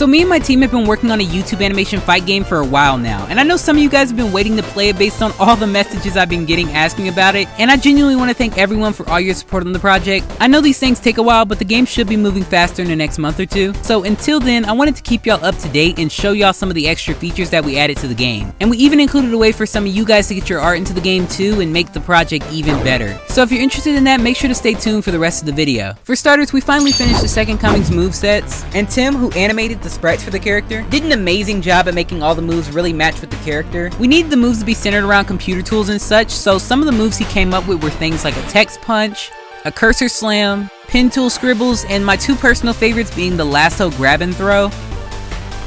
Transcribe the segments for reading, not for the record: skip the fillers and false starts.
So me and my team have been working on a YouTube animation fight game for a while now, and I know some of you guys have been waiting to play it based on all the messages I've been getting asking about it, and I genuinely want to thank everyone for all your support on the project. I know these things take a while, but the game should be moving faster in the next month or two. So until then, I wanted to keep y'all up to date and show y'all some of the extra features that we added to the game. And we even included a way for some of you guys to get your art into the game too and make the project even better. So if you're interested in that, make sure to stay tuned for the rest of the video. For starters, we finally finished the Second Coming's movesets, and Tim, who animated the sprites for the character, did an amazing job at making all the moves really match with the character. We needed the moves to be centered around computer tools and such, so some of the moves he came up with were things like a text punch, a cursor slam, pen tool scribbles, and my two personal favorites being the lasso grab and throw,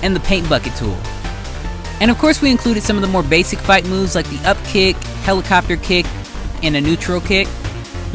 and the paint bucket tool. And of course we included some of the more basic fight moves like the up kick, helicopter kick, and a neutral kick.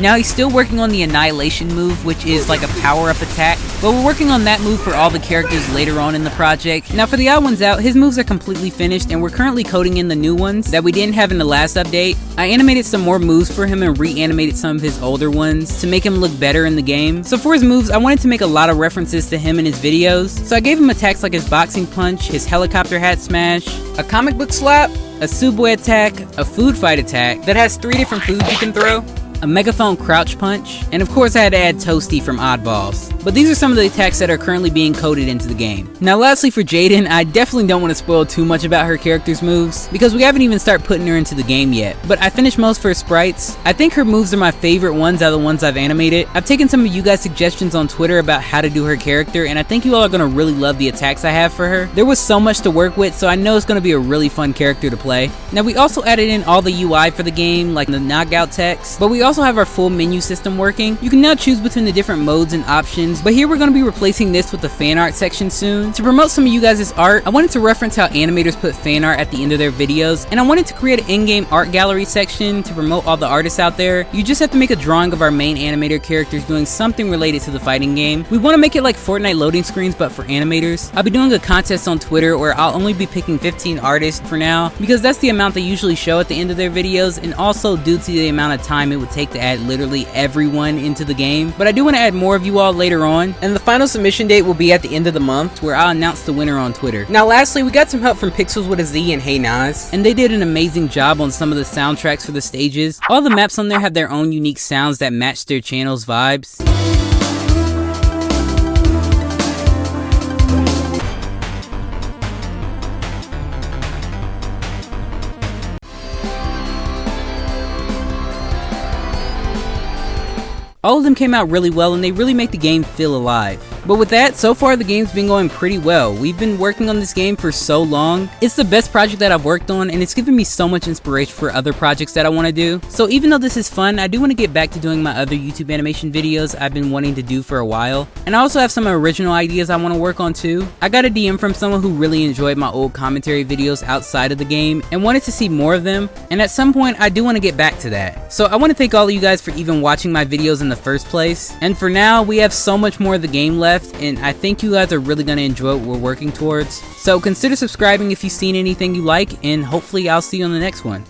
Now he's still working on the Annihilation move, which is like a power-up attack, but we're working on that move for all the characters later on in the project. Now for the odd ones out, his moves are completely finished and we're currently coding in the new ones that we didn't have in the last update. I animated some more moves for him and reanimated some of his older ones to make him look better in the game. So for his moves, I wanted to make a lot of references to him in his videos, so I gave him attacks like his boxing punch, his helicopter hat smash, a comic book slap, a Subway attack, a food fight attack that has 3 different foods you can throw, a megaphone crouch punch, and of course I had to add Toasty from Oddballs. But these are some of the attacks that are currently being coded into the game. Now lastly for Jaiden, I definitely don't want to spoil too much about her character's moves, because we haven't even started putting her into the game yet. But I finished most for her sprites. I think her moves are my favorite ones out of the ones I've animated. I've taken some of you guys' suggestions on Twitter about how to do her character, and I think you all are going to really love the attacks I have for her. There was so much to work with, so I know it's going to be a really fun character to play. Now we also added in all the UI for the game, like the knockout text, but we also have our full menu system working. You can now choose between the different modes and options, but here we're going to be replacing this with the fan art section soon. To promote some of you guys' art, I wanted to reference how animators put fan art at the end of their videos, and I wanted to create an in-game art gallery section to promote all the artists out there. You just have to make a drawing of our main animator characters doing something related to the fighting game. We want to make it like Fortnite loading screens, but for animators. I'll be doing a contest on Twitter where I'll only be picking 15 artists for now, because that's the amount they usually show at the end of their videos, and also due to the amount of time it would take to add literally everyone into the game. But I do want to add more of you all later on, and the final submission date will be at the end of the month, where I'll announce the winner on Twitter. Now lastly, we got some help from PixelzwithaZ and HeyNas, and they did an amazing job on some of the soundtracks for the stages. All the maps on there have their own unique sounds that match their channel's vibes. All of them came out really well and they really make the game feel alive. But with that, so far the game's been going pretty well. We've been working on this game for so long. It's the best project that I've worked on, and it's given me so much inspiration for other projects that I want to do. So even though this is fun, I do want to get back to doing my other YouTube animation videos I've been wanting to do for a while. And I also have some original ideas I want to work on too. I got a DM from someone who really enjoyed my old commentary videos outside of the game and wanted to see more of them, and at some point I do want to get back to that. So I want to thank all of you guys for even watching my videos in the first place. And for now, we have so much more of the game left, and I think you guys are really going to enjoy what we're working towards. So consider subscribing if you've seen anything you like, and hopefully I'll see you on the next one.